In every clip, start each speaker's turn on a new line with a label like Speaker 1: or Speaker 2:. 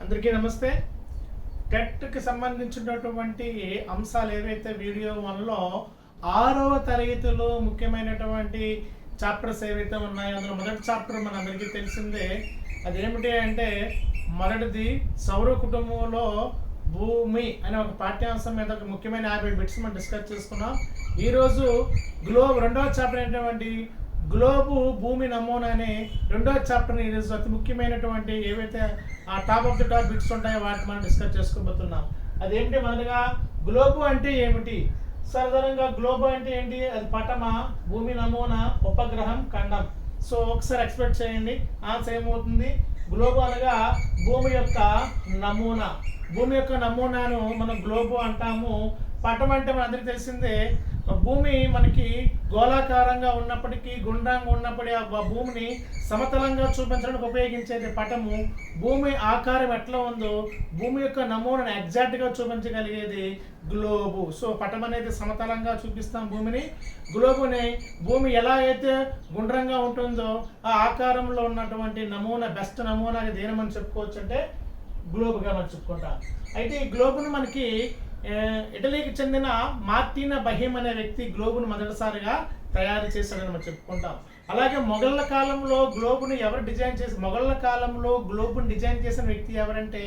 Speaker 1: అందరికీ నమస్తే. టెట్కి సంబంధించినటువంటి అంశాలు ఏవైతే వీడియో 1లో 6వ తరగతిలో ముఖ్యమైనటువంటి చాప్టర్స్ ఏవైతే ఉన్నాయో అందులో మొదటి చాప్టర్ మన అందరికీ తెలిసిందే. అదేమిటి అంటే మొదటిది సౌర కుటుంబంలో భూమి అనే ఒక పాఠ్యాంశం మీద ఒక ముఖ్యమైన 50 బిట్స్ మనం డిస్కస్ చేసుకున్నాం. ఈరోజు రెండవ చాప్టర్ అయినటువంటి గ్లోబు భూమి నమూనా అనే రెండో చాప్టర్ని ఈరోజు అతి ముఖ్యమైనటువంటి ఏవైతే ఆ top of the top bits ఉంటాయో వాటిని మనం డిస్కస్ చేసుకోబోతున్నాం. అదేంటి, మొదలుగా గ్లోబు అంటే ఏమిటి? సాధారణంగా గ్లోబు అంటే ఏంటి? అది పటమా, భూమి నమూనా, ఉపగ్రహం, ఖండం. సో ఒకసారి ఎక్స్పెక్ట్ చేయండి, ఆన్సర్ ఏమవుతుంది? గ్లోబు అనగా భూమి యొక్క నమూనా. భూమి యొక్క నమూనాను మనం గ్లోబు అంటాము. పటం అంటే మనందరికీ తెలిసిందే, భూమి మనకి గోళాకారంగా ఉన్నప్పటికీ గుండ్రంగా ఉన్నప్పటికీ ఆ భూమిని సమతలంగా చూపించడానికి ఉపయోగించేది పటము. భూమి ఆకారం ఎట్లా ఉందో భూమి యొక్క నమూనాను ఎగ్జాక్ట్గా చూపించగలిగేది గ్లోబు. సో పటం అనేది సమతలంగా చూపిస్తాం భూమిని, గ్లోబుని భూమి ఎలా అయితే గుండ్రంగా ఉంటుందో ఆ ఆకారంలో ఉన్నటువంటి నమూనా, బెస్ట్ నమూనా దేని మనం చెప్పుకోవచ్చు అంటే గ్లోబుగా మనం చెప్పుకుంటాం. అయితే ఈ గ్లోబును మనకి ఇటలీకి చెందిన మార్టినా బహీమ్ అనే వ్యక్తి గ్లోబును మొదటిసారిగా తయారు చేశాడని మనం చెప్పుకుంటాం. అలాగే మొఘళ్ళ కాలంలో గ్లోబును ఎవరు డిజైన్ చేసి మొఘళ్ళ కాలంలో గ్లోబును డిజైన్ చేసిన వ్యక్తి ఎవరంటే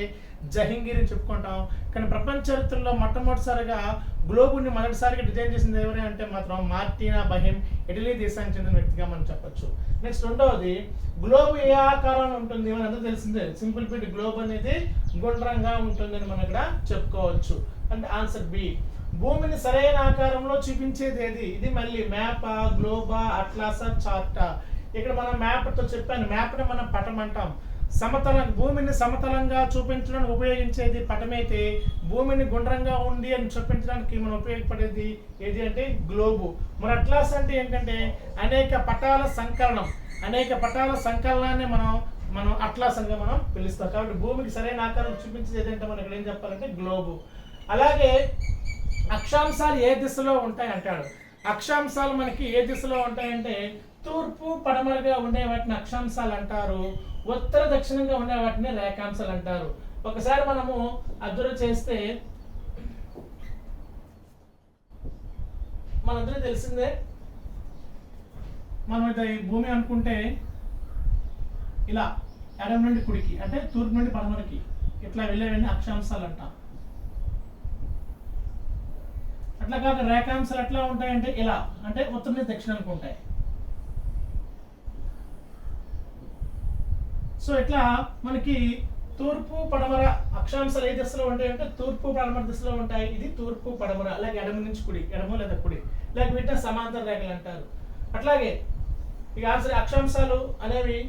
Speaker 1: జహంగీర్ అని చెప్పుకుంటాం. కానీ ప్రపంచ చరిత్రలో మొట్టమొదటిసారిగా గ్లోబుని మొదటిసారిగా డిజైన్ చేసింది ఎవరు అంటే మాత్రం మార్టినా బహీమ్, ఇటలీ దేశానికి చెందిన వ్యక్తిగా మనం చెప్పొచ్చు. నెక్స్ట్ రెండవది, గ్లోబు ఏ ఆకారంలో ఉంటుంది అని అందరూ తెలిసిందే. సింపుల్ ఫిట్ గ్లోబ్ అనేది గుండ్రంగా ఉంటుందని మనం ఇక్కడ చెప్పుకోవచ్చు. అంటే ఆన్సర్ బి. భూమిని సరైన ఆకారంలో చూపించేది ఏది? ఇది మళ్ళీ మ్యాపా, గ్లోబా, అట్లాసా, చార్టా? ఇక్కడ మనం మ్యాప్తో చెప్పాను, మ్యాప్ని మనం పటం అంటాం. భూమిని సమతలంగా చూపించడానికి ఉపయోగించేది పటమైతే భూమిని గుండ్రంగా ఉంది అని చూపించడానికి మనం ఉపయోగపడేది ఏది అంటే గ్లోబు. మరి అట్లాస్ అంటే ఏంటంటే అనేక పటాల సంకలనం. అనేక పటాల సంకలనాన్ని మనం అట్లాస్ అని మనం పిలుస్తాం. కాబట్టి భూమికి సరైన ఆకారం చూపించేది ఏదంటే మనం ఇక్కడ ఏం చెప్పాలంటే గ్లోబు. అలాగే అక్షాంశాలు ఏ దిశలో ఉంటాయి అంటాడు. అక్షాంశాలు మనకి ఏ దిశలో ఉంటాయంటే తూర్పు పడమరగా ఉండే వాటిని అక్షాంశాలు అంటారు, ఉత్తర దక్షిణంగా ఉండే వాటిని రేఖాంశాలు అంటారు. ఒకసారి మనము అబ్జర్వ్ చేస్తే మనందరూ తెలిసిందే, మనం ఈ భూమి అనుకుంటే ఇలా ఎడమ నుండి కుడికి అంటే తూర్పు నుండి పడమరకి ఇట్లా వెళ్ళేవన్నీ అక్షాంశాలు అంటాం. అట్లా కాక రేఖాంశాలు ఎట్లా ఉంటాయంటే ఇలా అంటే ఉత్తరం నుంచి దక్షిణానికి ఉంటాయి. సో ఇట్లా మనకి తూర్పు పడమర అక్షాంశాలు ఏ దిశలో ఉంటాయంటే తూర్పు పడమర దిశలో ఉంటాయి. ఇది తూర్పు పడమర. అలాగే ఎడమ నుంచి కుడి, ఎడమ లేదా కుడి, లేక వీటిని సమాంతర రేఖలు అంటారు. అట్లాగే ఇక ఆన్సర్ అక్షాంశాలు అనేవి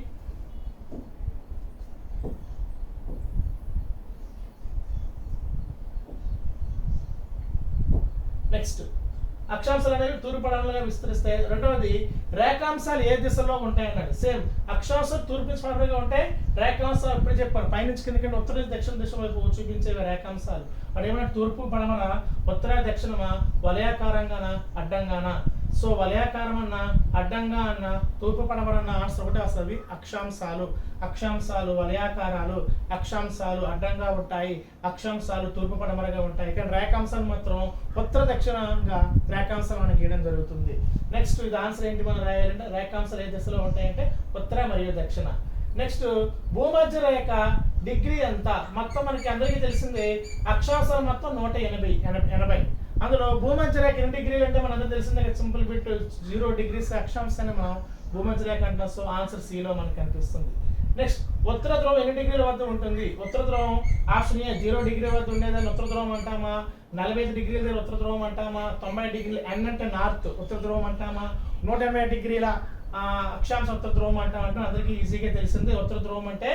Speaker 1: నెక్స్ట్ అక్షాంశాలు అనేవి తూర్పు పడమరగా విస్తరిస్తాయి. రెండవది రేఖాంశాలు ఏ దిశలో ఉంటాయి అన్నాడు. సేమ్ అక్షాంశాలు తూర్పు నుంచి పడమరగా ఉంటాయి, రేఖాంశాలు ఇప్పుడు చెప్పారు పైనుంచి కింద ఉత్తర నుంచి దక్షిణ దిశ వైపు చూపించేవి రేఖాంశాలు. వాడు ఏమన్నా తూర్పు పడమర, ఉత్తర దక్షిణమా, వలయాకారంగానా, అడ్డంగానా? సో వలయాకారం అన్న, అడ్డంగా అన్న, తూర్పు పడమర అన్న ఆన్సర్ ఒకటే వస్తుంది. అక్షాంశాలు. అక్షాంశాలు వలయాకారాలు, అక్షాంశాలు అడ్డంగా ఉంటాయి, అక్షాంశాలు తూర్పు పడమరగా ఉంటాయి. కానీ రేఖాంశాలు మాత్రం ఉత్తర దక్షిణంగా రేఖాంశాలు మనకి గీయడం జరుగుతుంది. నెక్స్ట్ ఇది ఆన్సర్ ఏంటి మనం రాయాలంటే రేఖాంశాలు ఏ దిశలో ఉంటాయంటే ఉత్తర మరియు దక్షిణ. నెక్స్ట్ భూమధ్య రేఖ డిగ్రీ ఎంత? మొత్తం మనకి అందరికీ తెలిసిందే అక్షాంశాలు మొత్తం 180. అందులో భూమధ్య రేఖ 2 డిగ్రీలు అంటే మన అందరూ తెలిసిందే, సింపుల్ బిట్ 0 డిగ్రీస్ అక్షాంశాన్ని మనం భూమధ్య రేఖ అంటాం. సో ఆన్సర్ సిలో మనకు కనిపిస్తుంది. నెక్స్ట్ ఉత్తర ధ్రువం ఎన్ని డిగ్రీల వద్ద ఉంటుంది? ఉత్తర ధ్రువం ఆప్షన్ ఏ 0 డిగ్రీ వద్ద ఉండేదాన్ని ఉత్తర ధ్రువం అంటామా, 45 డిగ్రీల దగ్గర ఉత్తర ధ్రువం అంటామా, 90 డిగ్రీలు ఎన్ అంటే నార్త్ ఉత్తర ధ్రువం అంటామా, 180 డిగ్రీల అక్షాంశ ఉత్తర ధ్రువం అంటామంటే అందరికీ ఈజీగా తెలిసింది. ఉత్తర ధ్రువం అంటే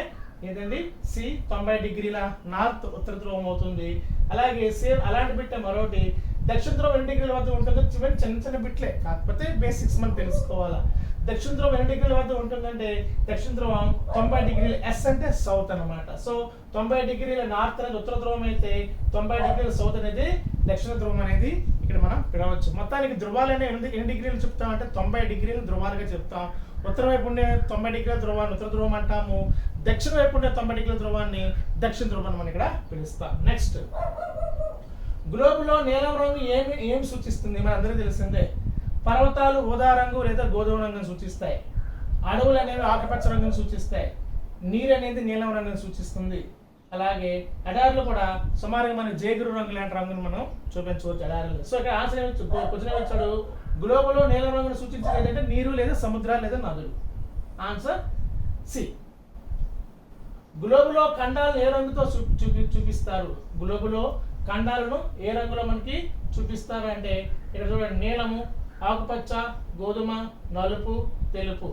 Speaker 1: ఏదండి సి, 90 డిగ్రీల నార్త్ ఉత్తర ధ్రువం అవుతుంది. అలాగే సేమ్ అలాంటి బిట్టే మరొకటి దక్షిణ ధ్రువం 2 డిగ్రీల వద్ద ఉంటుంది. చిన్న చిన్న బిట్లే, కాకపోతే బేసిక్స్ మనం తెలుసుకోవాలా. దక్షిణ ధ్రువం 2 డిగ్రీల వద్ద ఉంటుందంటే దక్షిణ ధ్రువం 90 డిగ్రీల ఎస్ అంటే సౌత్ అనమాట. సో 90 డిగ్రీల నార్త్ అనేది ఉత్తర ధ్రువం అయితే 90 డిగ్రీల సౌత్ అనేది దక్షిణ ధ్రువం అనేది ఇక్కడ మనం పిలవచ్చు. మొత్తానికి ధ్రువాలు అనేవి ఎన్ని డిగ్రీలు చెప్తాం అంటే 90 డిగ్రీలు ధ్రువాలుగా చెప్తాం. ఉత్తర వైపు ఉండే 90 డిగ్రీల ధ్రువాన్ని ఉత్తర ధ్రువం అంటాము, దక్షిణ వైపు ఉండే 90 డిగ్రీల ధ్రువాన్ని దక్షిణ ధ్రువం అని మనం ఇక్కడ పిలుస్తాం. నెక్స్ట్, గ్లోబులో నీలం రంగు ఏమి సూచిస్తుంది? మన అందరికీ తెలిసిందే. పర్వతాలు ఊదా రంగు లేదా గోధుమ రంగును సూచిస్తాయి, అడవులు అనేవి ఆకుపచ్చ రంగును సూచిస్తాయి, నీరు అనేది నీలం రంగును సూచిస్తుంది. అలాగే ఎడారులు కూడా సుమారుగా మన జేగురు రంగు లాంటి రంగును మనం చూపించవచ్చు ఎడారులు. సో ఇక్కడ ఆన్సర్ క్వశ్చన్ వచ్చాడు, గ్లోబులో నీలం రంగును సూచించేది ఏంటంటే నీరు లేదా సముద్రాలు లేదా నదులు. Answer C. గ్లోబులో ఖండాలను ఏ రంగుతో చూపిస్తారు? గ్లోబులో ఖండాలను ఏ రంగులో మనకి చూపిస్తారు అంటే ఇక్కడ చూడండి, నీలము, ఆకుపచ్చ, గోధుమ, నలుపు, తెలుపు.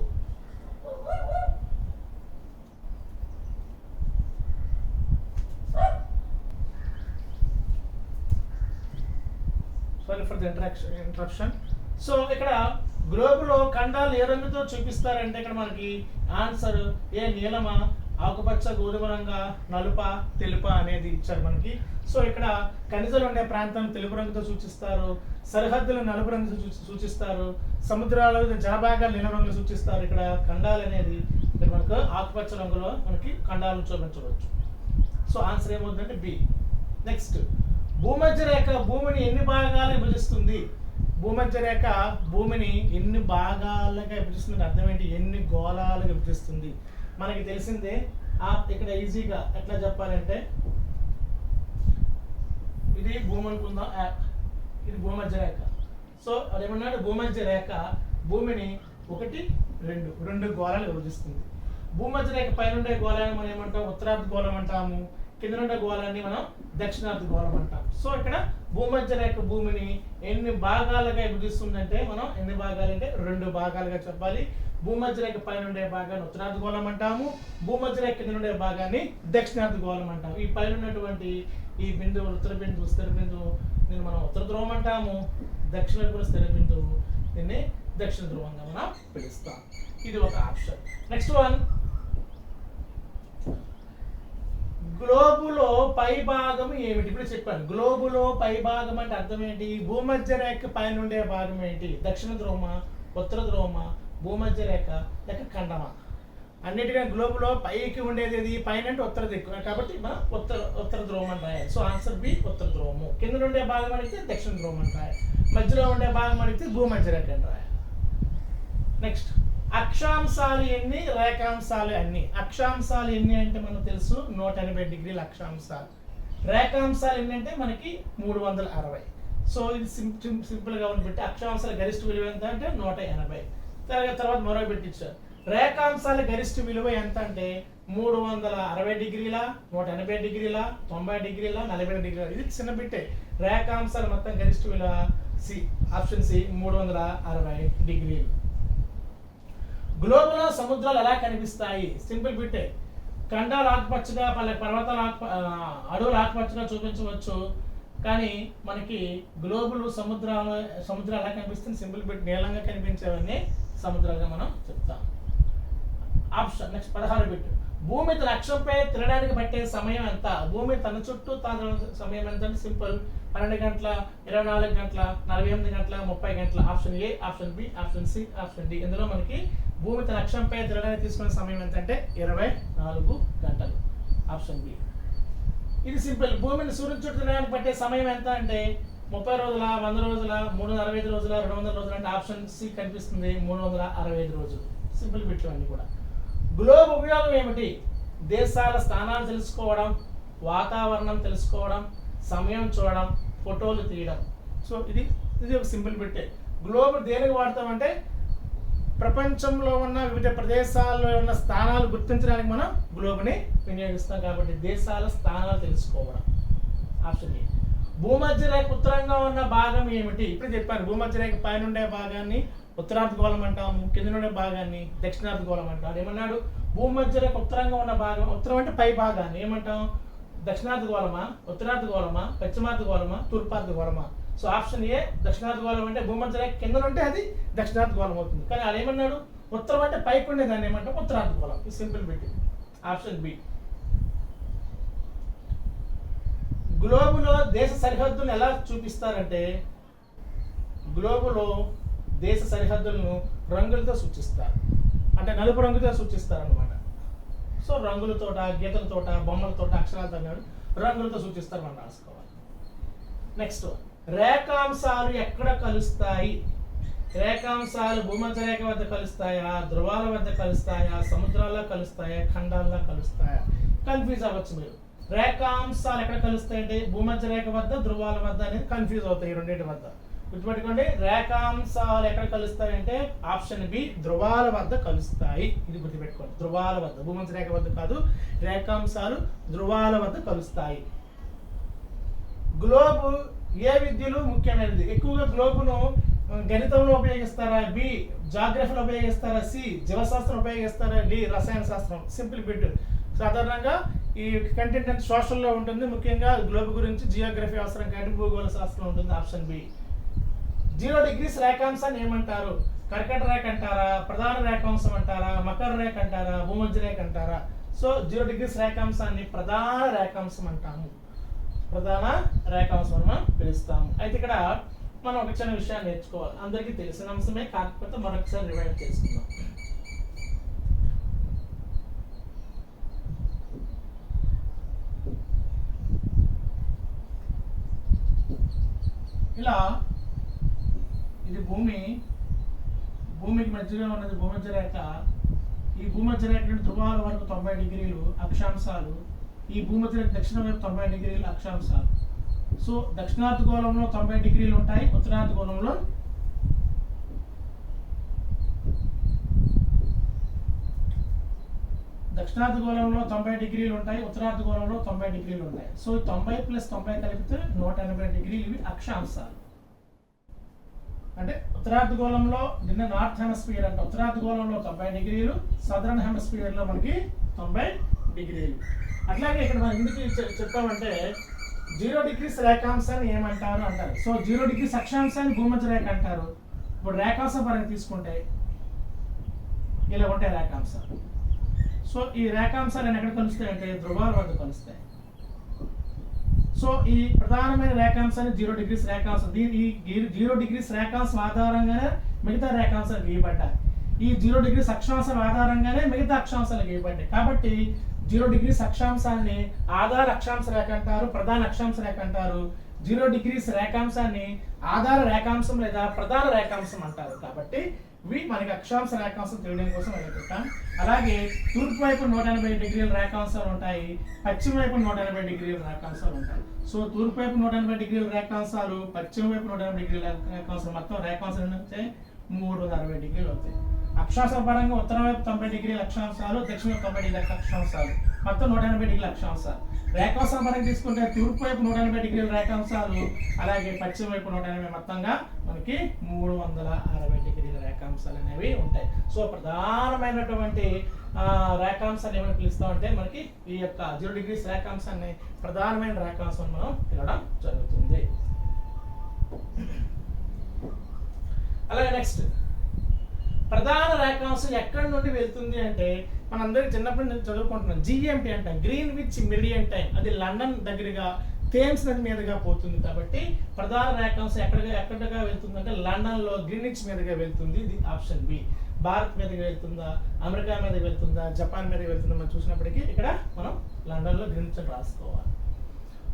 Speaker 1: Sorry for the interruption. So ఇక్కడ గ్లోబులో ఖండాలు ఏ రంగుతో చూపిస్తారంటే ఇక్కడ మనకి ఆన్సర్ ఏ నీలమా, ఆకుపచ్చ, గోధుమ రంగ, నలుప, తెలుప అనేది ఇచ్చారు మనకి. సో ఇక్కడ ఖనిజాలు ఉండే ప్రాంతం తెలుపు రంగుతో సూచిస్తారు, సరిహద్దులు నలుపు రంగు సూచిస్తారు, సముద్రాలు జలభాగాలు నీలం రంగులు సూచిస్తారు. ఇక్కడ ఖండాలు అనేది ఇక్కడ మనకు ఆకుపచ్చ రంగులో మనకి ఖండాలను చూపించవచ్చు. సో ఆన్సర్ ఏమవుతుందంటే బి. నెక్స్ట్, భూమధ్య రేఖ భూమిని ఎన్ని భాగాలుగా విభజిస్తుంది? భూమధ్య రేఖ భూమిని ఎన్ని భాగాలుగా విభజిస్తుంది అర్థం ఏంటి? ఎన్ని గోళాలుగా విభజిస్తుంది? మనకి తెలిసిందే. ఇక్కడ ఈజీగా ఎట్లా చెప్పాలంటే, ఇది భూమి అనుకుందాం, ఇది భూమధ్య రేఖ. సో అదేమన్నాడు, భూమధ్య రేఖ భూమిని 1, 2 గోళాలు విభజిస్తుంది. భూమధ్య రేఖ పైన ఉండే గోళాన్ని మనం ఏమంటాం? ఉత్తరార్ధ గోళం అంటాము. కింద ఉండే గోళాన్ని మనం దక్షిణార్ధ గోళం అంటాం. సో ఇక్కడ భూమధ్య రేఖ భూమిని ఎన్ని భాగాలుగా విభజిస్తుందంటే మనం ఎన్ని భాగాలు అంటే 2 భాగాలుగా చెప్పాలి. భూమధ్య రేఖ పైన ఉండే భాగాన్ని ఉత్తరార్ధ గోళం అంటాము, భూమధ్య రేఖ కింద ఉండే భాగాన్ని దక్షిణార్ధ గోళం అంటాము. ఈ పైన ఉన్నటువంటి ఈ బిందువు ఉత్తర బిందువు, స్థిర బిందువు దీన్ని మనం ఉత్తర ధ్రువం అంటాము, దక్షిణ వైపు స్థిర బిందువు దీన్ని దక్షిణ ధ్రువంగా మనం పిలుస్తాం. ఇది ఒక ఆప్షన్. నెక్స్ట్ వన్, గ్లోబులో పై భాగం ఏమిటి? ఇప్పుడు చెప్పాను, గ్లోబులో పై భాగం అంటే అర్థం ఏంటి? భూమధ్య రేఖ పైన ఉండే భాగం ఏంటి? దక్షిణ ధ్రువమా, ఉత్తర ధ్రువమా, భూమధ్య రేఖ లేక ఖండమా? అన్నిటికీ గ్లోబులో పైకి ఉండేది ఏది? పైన అంటే ఉత్తర దిక్కు కాబట్టి మనం ఉత్తర ధ్రువం అని రాయాలి. సో ఆన్సర్ బి, ఉత్తర ధ్రువము. కింద ఉండే భాగం అడిగితే దక్షిణ ధ్రువం అని రాయాలి, మధ్యలో ఉండే భాగం అడిగితే భూమధ్య రేఖ అని రాయాలి. నెక్స్ట్, అక్షాంశాలు ఎన్ని, రేఖాంశాలు ఎన్ని? అక్షాంశాలు ఎన్ని అంటే మనకు తెలుసు 180 డిగ్రీల అక్షాంశాలు. రేఖాంశాలు ఎన్ని అంటే మనకి 360. సో ఇది సింపుల్గా ఉండిపెట్టి అక్షాంశాల గరిష్ట విలువ ఎంత అంటే 180. తర్వాత మరో పెట్టించారు, రేఖాంశాల గరిష్ట విలువ ఎంత అంటే 360 డిగ్రీల, 180 డిగ్రీల, 90 డిగ్రీల, 40 డిగ్రీల. ఇది చిన్న బిట్టే. రేఖాంశాల మొత్తం గరిష్ట విలువ సి, ఆప్షన్ సి 360 డిగ్రీలు. గ్లోబులో సముద్రాలు ఎలా కనిపిస్తాయి? సింపుల్ బిట్టే. ఖండాలు ఆకుపచ్చగా, పర్వతాలు అడవులు ఆకుపచ్చగా చూపించవచ్చు, కానీ మనకి గ్లోబులు సముద్రాలు ఎలా కనిపిస్తుంది? సింపుల్ బిట్, నీలంగా కనిపించేవన్నీ సముద్రాలుగా మనం చెప్తాం. ఆప్షన్ నెక్స్ట్ 16 బిట్, భూమి తన అక్షంపై తిరగడానికి పట్టే సమయం ఎంత? భూమి తన చుట్టూ తాను సమయం ఎంత అంటే సింపుల్ 12 గంటల, 24 గంటల, 48 గంటల, 30 గంటల. Option A, option B, option C, option D. ఇందులో మనకి భూమి తన అక్షంపై తిరగడానికి తీసుకునే సమయం ఎంత అంటే 24 గంటలు. Option B. ఇది సింపుల్. భూమిని సూర్యుని చుట్టూ తిరగడానికి పట్టే సమయం ఎంత అంటే 30 రోజుల, 100 రోజుల, 365 రోజుల, 200 రోజులు అంటే ఆప్షన్ సి కనిపిస్తుంది 365 రోజులు. సింపుల్ బిట్లు అన్ని కూడా. గ్లోబ్ ఉపయోగం ఏమిటి? దేశాల స్థానాలు తెలుసుకోవడం, వాతావరణం తెలుసుకోవడం, సమయం చూడడం, ఫోటోలు తీయడం. సో ఇది ఒక సింపుల్ బిట్టే. గ్లోబ్ దేనికి వాడతామంటే ప్రపంచంలో ఉన్న వివిధ ప్రదేశాల్లో ఉన్న స్థానాలు గుర్తించడానికి మనం గ్లోబ్ని వినియోగిస్తాం కాబట్టి దేశాల స్థానాలు తెలుసుకోవడం. Option A. భూమధ్య రేఖ ఉత్తరంగా ఉన్న భాగం ఏమిటి? ఇప్పుడు చెప్పాను, భూమధ్య రేఖ పైన ఉండే భాగాన్ని ఉత్తరార్ధ గోళం అంటాము, కింద ఉండే భాగాన్ని దక్షిణార్ధ గోళం అంటాం. ఏమన్నాడు? భూమధ్య రేఖ ఉత్తరంగా ఉన్న భాగం, ఉత్తరం అంటే పై భాగాన్ని ఏమంటాం? దక్షిణార్ధ గోళమా, ఉత్తరార్ధ గోళమా, పశ్చిమార్ధ గోళమా, తూర్పార్ధ గోళమా? సో ఆప్షన్ ఏ దక్షిణార్ధ గోళం అంటే భూమధ్య రేఖ కింద ఉంటే అది దక్షిణార్ధ గోళం అవుతుంది. కానీ అది ఏమన్నాడు? ఉత్తరం అంటే పైకి ఉండే దాన్ని ఏమంటాం? ఉత్తరార్ధ గోళం. ఇది సింపుల్ బిట్. Option B. గ్లోబులో దేశ సరిహద్దులను ఎలా చూపిస్తారంటే గ్లోబులో దేశ సరిహద్దులను రంగులతో సూచిస్తారు. అంటే నలుపు రంగుతో సూచిస్తారనమాట. సో రంగులతోట, గీతలతోట, బొమ్మలతోట, అక్షరాలతో రంగులతో సూచిస్తారు, మనం రాసుకోవాలి. నెక్స్ట్, రేఖాంశాలు ఎక్కడ కలుస్తాయి? రేఖాంశాలు భూమధ్య రేఖ వద్ద కలుస్తాయా, ధ్రువాల వద్ద కలుస్తాయా, సముద్రాల్లో కలుస్తాయా, ఖండాల్లో కలుస్తాయా? కన్ఫ్యూజ్ అవ్వచ్చు మీరు. రేఖాంశాలు ఎక్కడ కలుస్తాయంటే భూమధ్య రేఖ వద్ద, ధ్రువాల వద్ద అనేది కన్ఫ్యూజ్ అవుతాయి, రెండింటి వద్ద. గుర్తుపెట్టుకోండి, రేఖాంశాలు ఎక్కడ కలుస్తాయంటే ఆప్షన్ బి, ధ్రువాల వద్ద కలుస్తాయి. ఇది గుర్తుపెట్టుకోండి, ధ్రువాల వద్ద, భూమధ్య రేఖ వద్ద కాదు, రేఖాంశాలు ధ్రువాల వద్ద కలుస్తాయి. గ్లోబ్ ఏ విద్యలో ముఖ్యమైనది? ఎక్కువగా గ్లోబును గణితంలో ఉపయోగిస్తారా, బి జాగ్రఫీలో ఉపయోగిస్తారా, సి జీవశాస్త్రం ఉపయోగిస్తారా, డి రసాయన శాస్త్రం? Simple bit. సాధారణంగా ఈ కంటెంట్ అంటే సోషల్లో ఉంటుంది, ముఖ్యంగా గ్లోబ్ గురించి జియోగ్రఫీ అవసరం కాబట్టి భూగోళ శాస్త్రం ఉంటుంది, ఆప్షన్ బి. 0 డిగ్రీస్ రేఖాంశాన్ని ఏమంటారు? కర్కట రేఖ అంటారా, ప్రధాన రేఖాంశం అంటారా, మకర రేఖ అంటారా, భూమధ్య రేఖ అంటారా? సో 0 డిగ్రీస్ రేఖాంశాన్ని ప్రధాన రేఖాంశం అంటాము, ప్రధాన రేఖాంశం మనం పిలుస్తాము. అయితే ఇక్కడ మనం ఒక చిన్న విషయాన్ని నేర్చుకోవాలి, అందరికీ తెలిసిన అంశమే, కాకపోతే మరొకసారి రివైండ్ చేసుకుందాం. ఇలా ఇది భూమికి మధ్యలో ఉన్నది భూమధ్య రేఖ. ఈ భూమధ్య రేఖ నుండి ధ్రువాల వరకు 90 డిగ్రీలు అక్షాంశాలు, ఈ భూమధ్య రేఖ దక్షిణ వైపు 90 డిగ్రీలు అక్షాంశాలు. సో దక్షిణార్ధగోళంలో 90 డిగ్రీలు ఉంటాయి, ఉత్తరార్ధగోళంలో దక్షిణార్ధగోళంలో 90 డిగ్రీలు ఉంటాయి, ఉత్తరార్ధగోళంలో 90 డిగ్రీలు ఉంటాయి. సో 90 + 90 కలిపితే 180 డిగ్రీలు ఇవి అక్షాంశాలు. అంటే ఉత్తరార్ధగోళంలో నిన్న నార్త్ హెమిస్ఫియర్ అంటే ఉత్తరార్ధగోళంలో 90 డిగ్రీలు, సదరన్ హెమిస్ఫియర్ లో మనకి 90 డిగ్రీలు. అట్లాగే ఇక్కడ మనం ఎందుకు చెప్పామంటే 0 డిగ్రీస్ రేఖాంశాన్ని ఏమంటారు అంటారు. సో 0 డిగ్రీస్ అక్షాంశాన్ని భూమధ్య రేఖ అంటారు. ఇప్పుడు రేఖాంశం పరంగా తీసుకుంటే ఇలా ఉంటాయి రేఖాంశాలు. సో ఈ రేఖాంశాలు ఎక్కడ కలుస్తాయి అంటే ధ్రువాల వద్ద కలుస్తాయి. సో ఈ ప్రధానమైన రేఖాంశాన్ని 0 డిగ్రీస్ రేఖాంశం, ఈ 0 డిగ్రీస్ రేఖాంశం ఆధారంగానే మిగతా రేఖాంశాలు గీయబడ్డాయి. ఈ 0 డిగ్రీస్ అక్షాంశాల ఆధారంగానే మిగతా అక్షాంశాలు గీయబడ్డాయి. కాబట్టి 0 డిగ్రీస్ అక్షాంశాన్ని ఆధార అక్షాంశ రేఖ అంటారు, ప్రధాన అక్షాంశ రేఖ అంటారు. 0 డిగ్రీస్ రేఖాంశాన్ని ఆధార రేఖాంశం లేదా ప్రధాన రేఖాంశం అంటారు. కాబట్టి ఇవి మనకి అక్షాంశ రేఖాంశం తెలియడం కోసం పెట్టాం. అలాగే తూర్పు వైపు 180 డిగ్రీల రేఖాంశాలు ఉంటాయి, పశ్చిమ వైపు 180 డిగ్రీల రేఖాంశాలు ఉంటాయి. సో తూర్పు వైపు 180 డిగ్రీల రేఖాంశాలు, పశ్చిమ వైపు 180 డిగ్రీల రేఖాంశాలు, మొత్తం రేఖాంశాలు అంటే 360 డిగ్రీలు అవుతాయి. అక్షాంశ పరంగా ఉత్తరం వైపు 90 డిగ్రీల అక్షాంశాలు, దక్షిణ వైపు 90 డిగ్రీల అక్షాంశాలు, మొత్తం 180 డిగ్రీల అక్షాంశాలు. రేఖాంశం పరంగా తీసుకుంటే తూర్పు వైపు 180 డిగ్రీల రేఖాంశాలు, అలాగే పశ్చిమ వైపు 180, మొత్తంగా మనకి 360 డిగ్రీల రేఖాంశాలు అనేవి ఉంటాయి. సో ప్రధానమైనటువంటి రేఖాంశాన్ని ఏమైనా పిలుస్తామంటే మనకి ఈ యొక్క 0 డిగ్రీస్ రేఖాంశాన్ని ప్రధానమైన రేఖాంశం మనం పిలవడం జరుగుతుంది. అలాగే నెక్స్ట్, ప్రధాన రేఖాంశం ఎక్కడి నుండి వెళ్తుంది అంటే మనందరికీ చిన్నప్పటి నుంచి చదువుకుంటున్నాం, GMT అంటాం, గ్రీన్విచ్ మెరిడియన్ టైం. అది లండన్ దగ్గరగా థేమ్స్ నది మీదుగా పోతుంది. కాబట్టి ప్రధాన రేఖాంశం ఎక్కడగా వెళ్తుంది అంటే లండన్ లో గ్రీన్విచ్ మీదుగా వెళ్తుంది. ఇది ఆప్షన్ బి. భారత్ మీదకి వెళ్తుందా, అమెరికా మీదకి వెళ్తుందా, జపాన్ మీదకి వెళ్తుందా మనం చూసినప్పటికీ ఇక్కడ మనం లండన్ లో గ్రీన్విచ్ రాసుకోవాలి.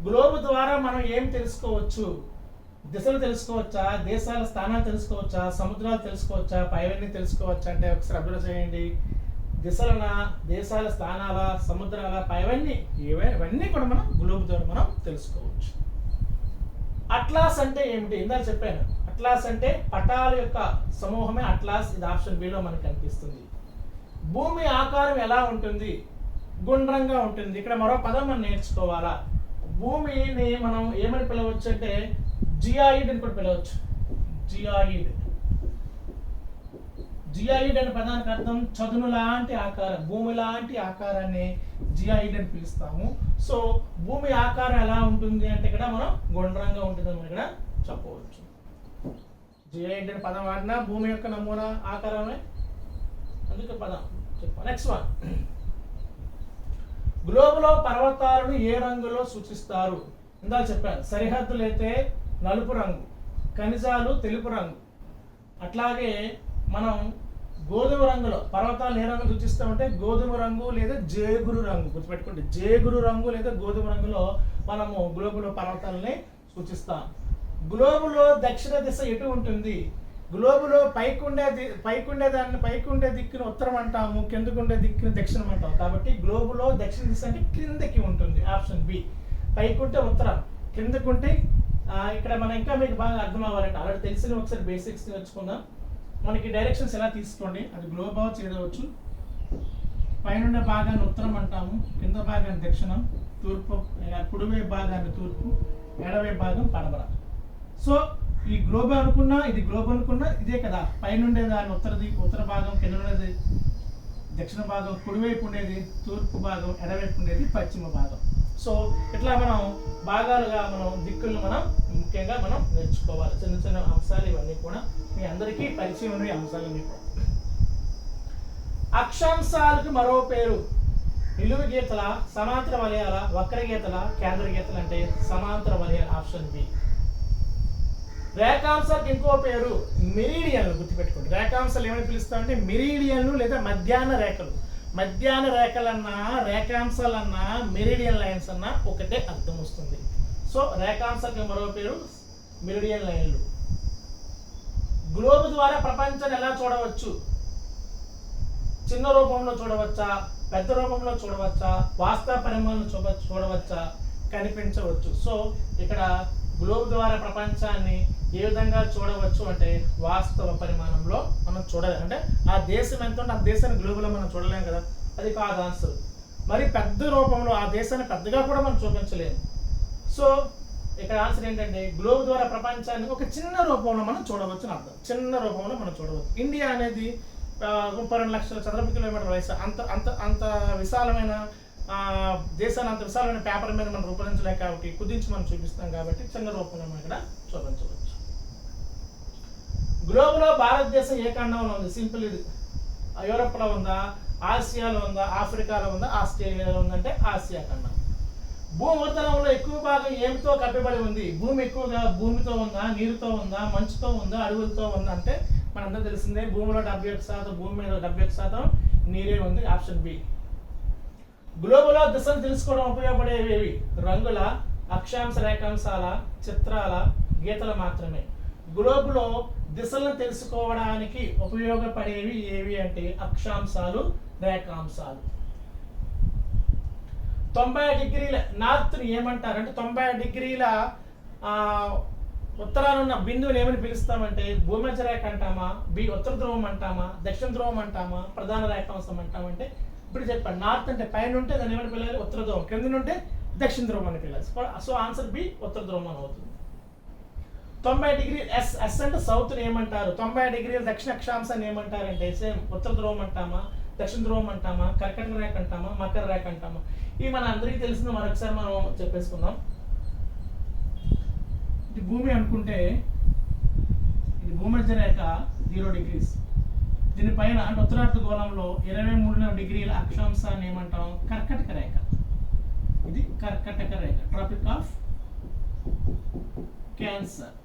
Speaker 1: గ్లోబ్ ద్వారా మనం ఏం తెలుసుకోవచ్చు? దిశలు తెలుసుకోవచ్చా, దేశాల స్థానాలు తెలుసుకోవచ్చా, సముద్రాలు తెలుసుకోవచ్చా, పైవన్నీ తెలుసుకోవచ్చా అంటే ఒకసారి అబ్జర్వ్ చేయండి. దిశలన, దేశాల స్థానాల, సముద్రాల, పైవన్నీ ఇవన్నీ కూడా మనం గ్లోబ్ ద్వారా మనం తెలుసుకోవచ్చు. అట్లాస్ అంటే ఏమిటి? ఇందాక చెప్పాను, అట్లాస్ అంటే పటాల యొక్క సమూహమే అట్లాస్. ఇది ఆప్షన్ బిలో మనకు కనిపిస్తుంది. భూమి ఆకారం ఎలా ఉంటుంది? గుండ్రంగా ఉంటుంది. ఇక్కడ మరో పదం మనం నేర్చుకోవాలా. భూమిని మనం ఏమని పిలవచ్చు అంటే జియాయిడ్ అని కూడా పిలవచ్చు. జియాయిడ్ అనే పదానికి అర్థం చదును లాంటి ఆకారం, భూమి లాంటి ఆకారాన్ని జియాయిడ్ అని పిలుస్తాము. సో భూమి ఆకారం ఎలా ఉంటుంది అంటే ఇక్కడ మనం గుండ్రంగా ఉంటుంది అని ఇక్కడ చెప్పవచ్చు. జియాయిడ్ అనే పదం వాడినా భూమి యొక్క నమూనా ఆకారమే, అందుకే పదం చెప్పాం. నెక్స్ట్ వన్, గ్లోబులో పర్వతాలను ఏ రంగులో సూచిస్తారు? ఇందాక చెప్పాను, సరిహద్దులు అయితే నలుపు రంగు, ఖనిజాలు తెలుపు రంగు. అట్లాగే మనం గోధుమ రంగులో పర్వతాలు ఏ రంగు సూచిస్తామంటే గోధుమ రంగు లేదా జేగురు రంగు, గుర్తుపెట్టుకోండి, జేగురు రంగు లేదా గోధుమ రంగులో మనము గ్లోబులో పర్వతాలని సూచిస్తాం. గ్లోబులో దక్షిణ దిశ ఎటు ఉంటుంది? గ్లోబులో పైకుండే దిక్కును ఉత్తరం అంటాము, కిందకుండే దిక్కును దక్షిణం అంటాం. కాబట్టి గ్లోబులో దక్షిణ దిశ అంటే క్రిందకి ఉంటుంది, ఆప్షన్ బి. పైకుంటే ఉత్తరం, కిందకుంటే ఇక్కడ మనం ఇంకా మీకు బాగా అర్థం అవ్వాలంటే ఆల్రెడీ తెలిసిన ఒకసారి బేసిక్స్ నేర్చుకుందాం. మనకి డైరెక్షన్స్ ఎలా తీసుకోండి, అది గ్లోబ్ అవచ్చు ఏదవచ్చు. పైనుండే భాగాన్ని ఉత్తరం అంటాము, కింద భాగాన్ని దక్షిణం, తూర్పు కుడివైపు భాగాన్ని తూర్పు, ఎడవైపు భాగం పడమర. సో ఈ గ్లోబ్ అనుకున్నా ఇది గ్లోబ్ అనుకున్నా ఇదే కదా. పైనుండే దాన్ని ఉత్తర భాగం, కింద ఉండేది దక్షిణ భాగం, కుడివైపు ఉండేది తూర్పు భాగం, ఎడవైపు ఉండేది పశ్చిమ భాగం. సో ఇట్లా మనం భాగాలుగా మనం దిక్కులను మనం ముఖ్యంగా మనం నేర్చుకోవాలి. చిన్న చిన్న అంశాలు ఇవన్నీ కూడా మీ అందరికీ పరిచయం ఉన్న అంశాలన్నీ కూడా. అక్షాంశాలకు మరో పేరు నిలువు గీతల, సమాంతర వలయాల, వక్ర గీతల, కేంద్ర గీతలు అంటే సమాంతర వలయాలు, ఆప్షన్ బి. రేఖాంశాలకు ఇంకో పేరు మెరీడియన్లు, గుర్తుపెట్టుకోండి. రేఖాంశాలు ఏమని పిలుస్తామంటే మెరీడియన్లు లేదా మధ్యాహ్న రేఖలు. మధ్యాహ్న రేఖలన్నా రేఖాంశాలన్నా మెరీడియన్ లైన్స్ అన్నా ఒకటే అర్థం వస్తుంది. సో రేఖాంశాలకు మరో పేరు మెరీడియన్ లైన్లు. గ్లోబ్ ద్వారా ప్రపంచాన్ని ఎలా చూడవచ్చు? చిన్న రూపంలో చూడవచ్చా, పెద్ద రూపంలో చూడవచ్చా, వాస్తవ పరిమాణంలో చూడవచ్చా, కనిపించవచ్చు. సో ఇక్కడ గ్లోబ్ ద్వారా ప్రపంచాన్ని ఏ విధంగా చూడవచ్చు అంటే వాస్తవ పరిమాణంలో మనం చూడలేం. అంటే ఆ దేశం ఎంత ఉంటే ఆ దేశాన్ని గ్లోబులో మనం చూడలేం కదా, అది కాదు ఆన్సర్. మరి పెద్ద రూపంలో ఆ దేశాన్ని పెద్దగా కూడా మనం చూపించలేము. సో ఇక్కడ ఆన్సర్ ఏంటంటే గ్లోబ్ ద్వారా ప్రపంచాన్ని ఒక చిన్న రూపంలో మనం చూడవచ్చు అని అర్థం. చిన్న రూపంలో మనం చూడవచ్చు. ఇండియా అనేది 32 లక్షల చదరపు కిలోమీటర్ల వయసు. అంత విశాలమైన దేశాన్ని అంత విశాలమైన పేపర్ మీద మనం రూపొందించలేం కాబట్టి కుదించి మనం చూపిస్తాం కాబట్టి చిన్న రూపంలో మనం ఇక్కడ చూపించవచ్చు. గ్లోబులో భారతదేశం ఏ ఖండంలో ఉంది? సింపుల్. ఇది యూరోప్లో ఉందా, ఆసియాలో ఉందా, ఆఫ్రికాలో ఉందా, ఆస్ట్రేలియాలో ఉందంటే ఆసియా ఖండం. భూమి ఉపరితలంలో ఎక్కువ భాగం ఏమితో కప్పబడి ఉంది? భూమి ఎక్కువగా భూమితో ఉందా, నీరుతో ఉందా, మంచుతో ఉందా, అడవులతో ఉందా అంటే మనందరూ తెలిసిందే భూమిలో 71%, భూమి మీద 71% నీరే ఉంది, ఆప్షన్ బి. గ్లోబులో దిశను తెలుసుకోవడం ఉపయోగపడేవి రంగుల, అక్షాంశ రేఖాంశాల, చిత్రాల, గీతలు మాత్రమే. గ్లోబులో దిశలను తెలుసుకోవడానికి ఉపయోగపడేవి ఏవి అంటే అక్షాంశాలు, రేఖాంశాలు. 90 డిగ్రీల నార్త్ని ఏమంటారు అంటే 90 డిగ్రీల ఉత్తరాన ఉన్న బిందువుని ఏమని పిలుస్తామంటే భూమధ్య రేఖ అంటామా, బి ఉత్తర ధ్రువం అంటామా, దక్షిణ ధ్రువం అంటామా, ప్రధాన రేఖాంశం అంటామంటే ఇప్పుడు చెప్పండి. నార్త్ అంటే పైన ఉంటే దాన్ని ఏమని పిలవాలి? ఉత్తర ధ్రువం. కింద ఉంటే దక్షిణ ధ్రువం అని పిలవాలి. సో ఆన్సర్ బి ఉత్తర ధ్రువం అని అవుతుంది. 90 డిగ్రీ ఎస్ అంటే సౌత్ని ఏమంటారు? 90 డిగ్రీల దక్షిణ అక్షాంశాన్ని ఏమంటారంటే సేమ్ ఉత్తర ధ్రువం అంటామా, దక్షిణ ధ్రువం అంటామా, కర్కటక రేఖ అంటామా, మకర రేఖ అంటామా? ఇవి మన అందరికీ తెలిసింది, మరొకసారి మనం చెప్పేసుకుందాం. ఇది భూమి అనుకుంటే ఇది భూమధ్య రేఖ 0 డిగ్రీస్. దీనిపైన అంటే ఉత్తరార్ధగోళంలో 23 డిగ్రీల అక్షాంశాన్ని ఏమంటాం? కర్కటక రేఖ. ఇది కర్కటక రేఖ, ట్రాపిక్ ఆఫ్ క్యాన్సర్.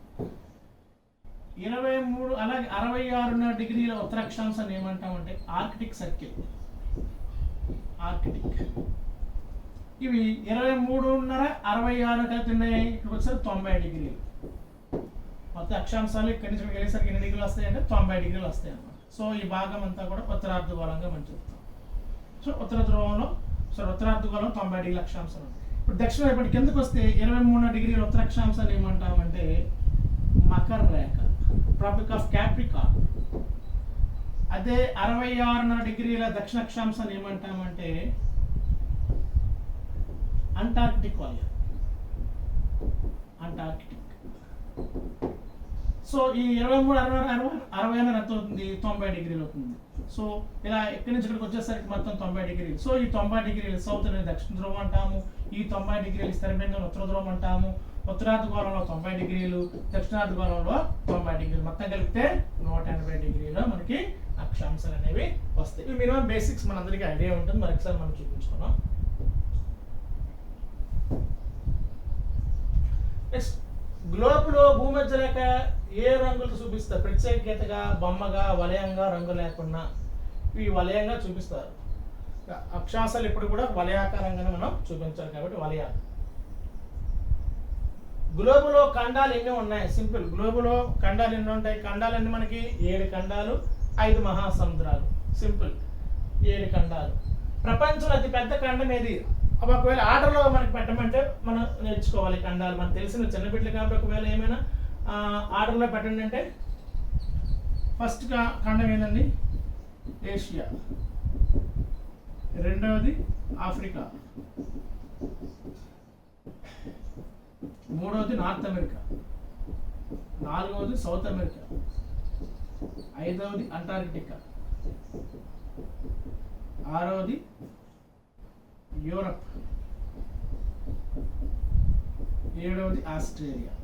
Speaker 1: 23 అలాగే 66 డిగ్రీల ఉత్తర అక్షాంశాన్ని ఏమంటాం అంటే ఆర్కిటిక్ సర్కిల్, ఆర్కిటిక్. ఇవి 23.5 66 కలిపి ఉన్నాయి. ఇక్కడ వచ్చేసరి 90 డిగ్రీలు. మొత్తం అక్షాంశాలు ఇక్కడి నుంచి వెళ్ళేసరికి ఎన్ని డిగ్రీలు వస్తాయి అంటే 90 డిగ్రీలు వస్తాయి అన్నమాట. సో ఈ భాగం అంతా కూడా ఉత్తరార్ధగోళంగా మనం చెప్తాం. సో ఉత్తరార్ధగోళం 90 డిగ్రీల అక్షాంశాలు. ఇప్పుడు దక్షిణ వైపు కిందకు వస్తే 23 డిగ్రీల ఉత్తర అక్షాంశాన్ని ఏమంటామంటే మకర రేఖ, ట్రాపిక్ ఆఫ్ క్యాప్రికాన్. అదే 66.5 డిగ్రీల దక్షిణ అక్షాంశాన్ని ఏమంటామంటే అంటార్కిటిక్ వలయం, అంటార్కిటిక్. సో ఈ 23 60 ఎంత అవుతుంది? 90 డిగ్రీలు అవుతుంది. సో ఇలా ఎక్కడి నుంచి ఇక్కడికి వచ్చేసరికి మొత్తం 90 డిగ్రీలు. సో ఈ 90 డిగ్రీలు సౌత్ అనేది దక్షిణ ధ్రువం అంటాము, ఈ 90 డిగ్రీలు స్థిరబిందువును ఉత్తర ధ్రువం అంటాము, ఉత్తరార్ధగోళంలో 90 డిగ్రీలు, దక్షిణార్ధగోళంలో 90 డిగ్రీలు, మొత్తం కలిపితే 180 డిగ్రీలో మనకి అక్షాంశాలు అనేవి వస్తాయి. ఇవి మినిమం బేసిక్స్ మనందరికీ ఐడియా ఉంటుంది. మరొకసారి మనం చూపించుకున్నాం. నెక్స్ట్ గ్లోబులో భూమధ్య రేఖ ఏ రంగులు చూపిస్తారు? ప్రత్యేకతగా, బొమ్మగా, వలయంగా, రంగు లేకుండా ఇవి వలయంగా చూపిస్తారు. అక్షాంశాలు ఎప్పుడు కూడా వలయాకారంగానే మనం చూపించాలి కాబట్టి వలయాలు. గ్లోబులో ఖండాలు ఎన్ని ఉన్నాయి? సింపుల్. గ్లోబులో ఖండాలు ఎన్ని ఉంటాయి? ఖండాలు ఎన్ని మనకి? 7 ఖండాలు, 5 మహాసముద్రాలు. సింపుల్, 7 ఖండాలు. ప్రపంచంలో అతి పెద్ద ఖండం ఏది? ఒకవేళ ఆర్డర్లో మనకి పెట్టమంటే మనం నేర్చుకోవాలి ఖండాలు. మనకు తెలిసిన చిన్న బిడ్డలు కాబట్టి ఒకవేళ ఏమైనా ఆర్డర్లో పెట్టండి అంటే ఫస్ట్ ఖండం ఏంటండి? ఏషియా. రెండవది ఆఫ్రికా. మూడవది నార్త్ అమెరికా. నాలుగవది సౌత్ అమెరికా. ఐదవది అంటార్కిటికా. ఆరవది యూరప్. ఏడవది ఆస్ట్రేలియా.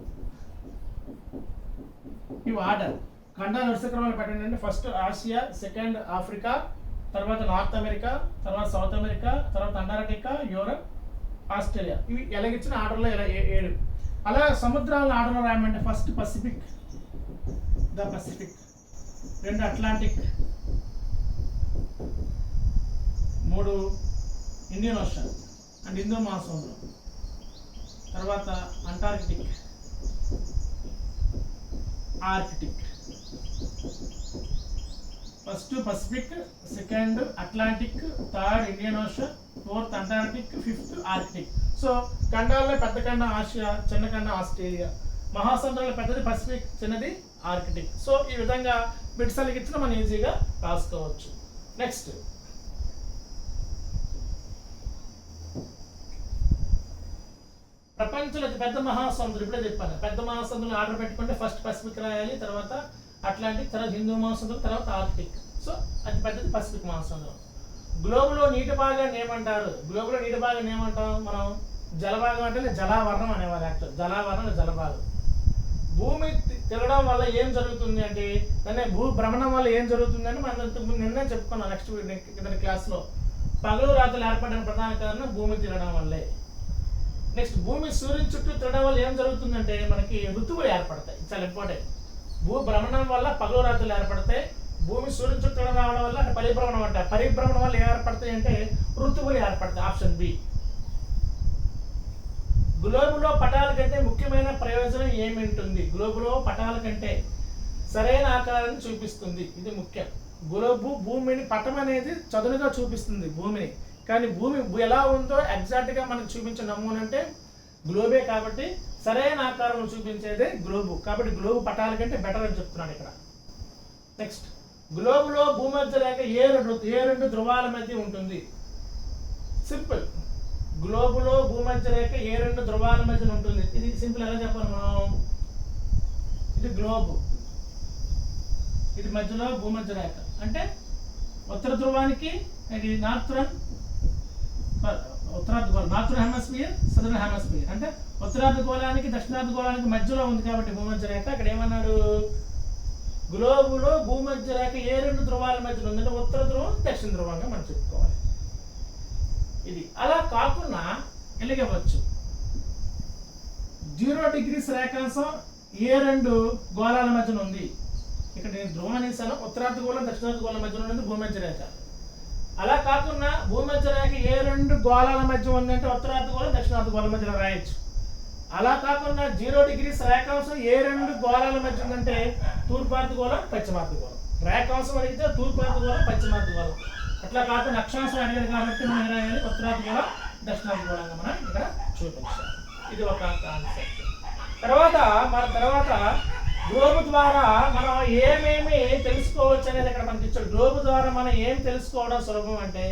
Speaker 1: ఇవి ఆర్డర్. ఖండాల వరుస క్రమంలో పెట్టండి అంటే ఫస్ట్ ఆసియా, సెకండ్ ఆఫ్రికా, తర్వాత నార్త్ అమెరికా, తర్వాత సౌత్ అమెరికా, తర్వాత అంటార్కిటికా, యూరప్, ఆస్ట్రేలియా. ఇవి ఎలాగిచ్చిన ఆర్డర్లో 7. అలా సముద్రాలను ఆర్డర్లో రాయమంటే first Pacific, the Pacific. 2 Atlantic. 3 Indian Ocean and Hindu Mahasamudram. తర్వాత Antarctic, Arctic. First Pacific, second Atlantic, third Indian Ocean, fourth Antarctic, fifth Arctic. So ఖండాల్లో పెద్ద ఖండం ఆసియా, చిన్న ఖండం ఆస్ట్రేలియా. మహాసముద్రంలో పెద్దది పసిఫిక్, చిన్నది ఆర్కిటిక్. సో ఈ విధంగా బిట్స్ ఇచ్చిన మనం ఈజీగా రాసుకోవచ్చు. నెక్స్ట్ ప్రపంచంలో అతి పెద్ద మహాసముద్రం. ఇప్పుడే చెప్పాను, పెద్ద మహాసముద్రం ఆర్డర్ పెట్టుకుంటే ఫస్ట్ పసిఫిక్ రాయాలి, తర్వాత అట్లాంటిక్, తర్వాత హిందూ మహాసముద్రం, తర్వాత ఆర్కిటిక్. సో అతి పెద్దది పసిఫిక్ మహాసముద్రం. గ్లోబులో నీటి భాగాన్ని ఏమంటారు? గ్లోబులో నీటి భాగాన్ని ఏమంటాం మనం? జలభాగం అంటే జలావరణం అనేవారు. యాక్చువల్ జలావరణం, జలభాగం. భూమి తిరగడం వల్ల ఏం జరుగుతుంది అంటే దాన్ని భ్రమణం వల్ల ఏం జరుగుతుంది అని మనం నిన్నే చెప్పుకున్నాం నెక్స్ట్ కింద క్లాస్లో. పగలు రాత్రులు ఏర్పడిన ప్రధాన కారణం భూమి తిరగడం వల్లే. నెక్స్ట్ భూమి సూర్యుని చుట్టూ తిరగడం వల్ల ఏం జరుగుతుందంటే మనకి ఋతువులు ఏర్పడతాయి. చాలా ఇంపార్టెంట్. భ్రమణం వల్ల పగలు రాత్రులు ఏర్పడతాయి. భూమి సూర్యుని చుట్టూ రావడం వల్ల అంటే పరిభ్రమణం అంటారు. పరిభ్రమణం వల్ల ఏం ఏర్పడతాయి అంటే ఋతువులు ఏర్పడతాయి. Option B. గ్లోబులో పటాల కంటే ముఖ్యమైన ప్రయోజనం ఏమింటుంది? గ్లోబులో పటాల కంటే సరైన ఆకారాన్ని చూపిస్తుంది. ఇది ముఖ్యం. గ్లోబు భూమిని, పటం అనేది చదునుగా చూపిస్తుంది భూమిని, కానీ భూమి ఎలా ఉందో ఎగ్జాక్ట్గా మనకు చూపించే నమూనా అంటే గ్లోబే. కాబట్టి సరైన ఆకారం చూపించేదే గ్లోబు. కాబట్టి గ్లోబు పటాల కంటే బెటర్ అని చెప్తున్నాడు ఇక్కడ. నెక్స్ట్ గ్లోబులో భూమధ్య రేఖ ఏ రెండు ధ్రువాల మధ్య ఉంటుంది? సింపుల్. గ్లోబులో భూమధ్య రేఖ ఏ 2 ధ్రువాల మధ్య ఉంటుంది? ఇది సింపుల్. ఎలా చెప్పాలి మనం? ఇది గ్లోబు, ఇది మధ్యలో భూమధ్య రేఖ. అంటే ఉత్తర ధ్రువానికి ఇది నార్థరన్ హెమస్ఫియర్, సదరన్ హెమస్ఫియర్. అంటే ఉత్తరార్ధ గోళానికి దక్షిణార్ధ గోళానికి మధ్యలో ఉంది కాబట్టి భూమధ్య రేఖ. అక్కడ ఏమన్నాడు? గ్లోబులో భూమధ్య రేఖ ఏ 2 ధ్రువాల మధ్యలో ఉంది అంటే ఉత్తర ధ్రువం, దక్షిణ ధ్రువంగా మనం చెప్పుకోవాలి. ఇది అలా కాకుండా ఎలాగవచ్చు? 0 డిగ్రీస్ రేఖాంశం ఏ 2 గోళాల మధ్యన ఉంది. ఇక్కడ నేను ధ్రువాన్ని ఇస్తాను. ఉత్తరార్ధ గోళం, దక్షిణార్ధ గోళం మధ్యలో ఉంది భూమధ్య రేఖ. అలా కాకుండా భూమధ్య రేఖ ఏ 2 గోళాల మధ్య ఉందంటే ఉత్తరార్ధ గోళం, దక్షిణార్ధ గోళం మధ్యలో రాయొచ్చు. అలా కాకుండా 0 డిగ్రీస్ రేఖాంశం ఏ 2 గోళాల మధ్య ఉందంటే తూర్పార్ధ గోళం, పశ్చిమార్ధ గోళం. రేఖాంశం అడిగితే తూర్పార్ధ గోళం, పశ్చిమార్ధ గోళం. అట్లా కాకుండా అక్షాంశం అడిగారు కాబట్టి మనం రాయాలి ఉత్తరార్ధ గోళం, దక్షిణార్ధ గోళంగా మనం ఇక్కడ చూపించాలి. ఇది ఒక కాన్సెప్ట్. తర్వాత గ్లోబు ద్వారా మనం ఏమేమి తెలుసుకోవచ్చు అనేది ఇక్కడ మనకి ఇచ్చాడు. గ్లోబు ద్వారా మనం ఏం తెలుసుకోవడం సులభం అంటే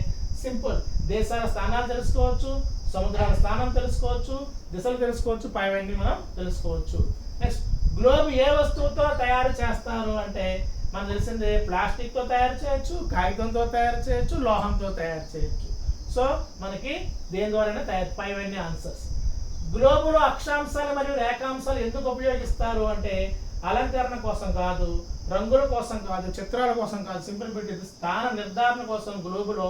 Speaker 1: సింపుల్. దేశాల స్థానాలు తెలుసుకోవచ్చు, సముద్రాల స్థానం తెలుసుకోవచ్చు, దిశలు తెలుసుకోవచ్చు, పైవన్నీ మనం తెలుసుకోవచ్చు. నెక్స్ట్ గ్లోబ్ ఏ వస్తువుతో తయారు చేస్తారు అంటే మనకు తెలిసిందే. ప్లాస్టిక్తో తయారు చేయొచ్చు, కాగితంతో తయారు చేయొచ్చు, లోహంతో తయారు చేయొచ్చు. సో మనకి దేని ద్వారా తయారు, పైవన్నీ ఆన్సర్స్. గ్లోబులో అక్షాంశాలు మరియు రేఖాంశాలు ఎందుకు ఉపయోగిస్తారు అంటే అలంకరణ కోసం కాదు, రంగుల కోసం కాదు, చిత్రాల కోసం కాదు. Simple bit. స్థాన నిర్ధారణ కోసం గ్లోబులో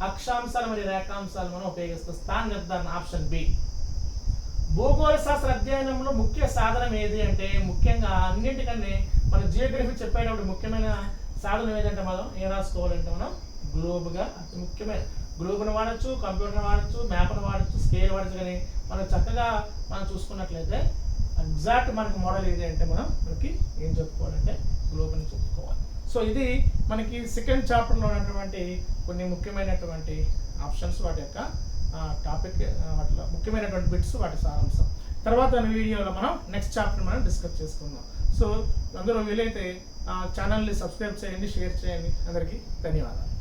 Speaker 1: అక్షాంశాలు మరియు రేఖాంశాలు మనం ఉపయోగిస్తాం. స్థాన నిర్ధారణ ఆప్షన్ బి. భూగోళ శాస్త్ర అధ్యయనంలో ముఖ్య సాధనం ఏది అంటే, ముఖ్యంగా అన్నింటికన్నా మన జియోగ్రఫీ చెప్పేటప్పుడు ముఖ్యమైన సాధనం ఏదంటే మనం ఏం రాసుకోవాలంటే మనం గ్లోబ్గా అతి ముఖ్యమైన గ్లోబ్ను వాడచ్చు, కంప్యూటర్ని వాడచ్చు, మ్యాప్ను వాడచ్చు, స్కేల్ వాడచ్చు. కానీ మనం చక్కగా మనం చూసుకున్నట్లయితే ఎగ్జాక్ట్ మనకి మోడల్ ఏది అంటే మనకి ఏం చెప్పుకోవాలంటే గ్లోబ్ని చెప్పుకోవాలి. సో ఇది మనకి సెకండ్ చాప్టర్లో ఉన్నటువంటి కొన్ని ముఖ్యమైనటువంటి ఆప్షన్స్, వాటి యొక్క టాపిక్, వాటిలో ముఖ్యమైనటువంటి బిట్స్, వాటి సారాంశం. తర్వాత వీడియోలో మనం నెక్స్ట్ చాప్టర్ మనం డిస్కస్ చేసుకుందాం. సో అందరూ వీలైతే ఛానల్ని సబ్స్క్రైబ్ చేయండి, షేర్ చేయండి. అందరికీ ధన్యవాదాలు.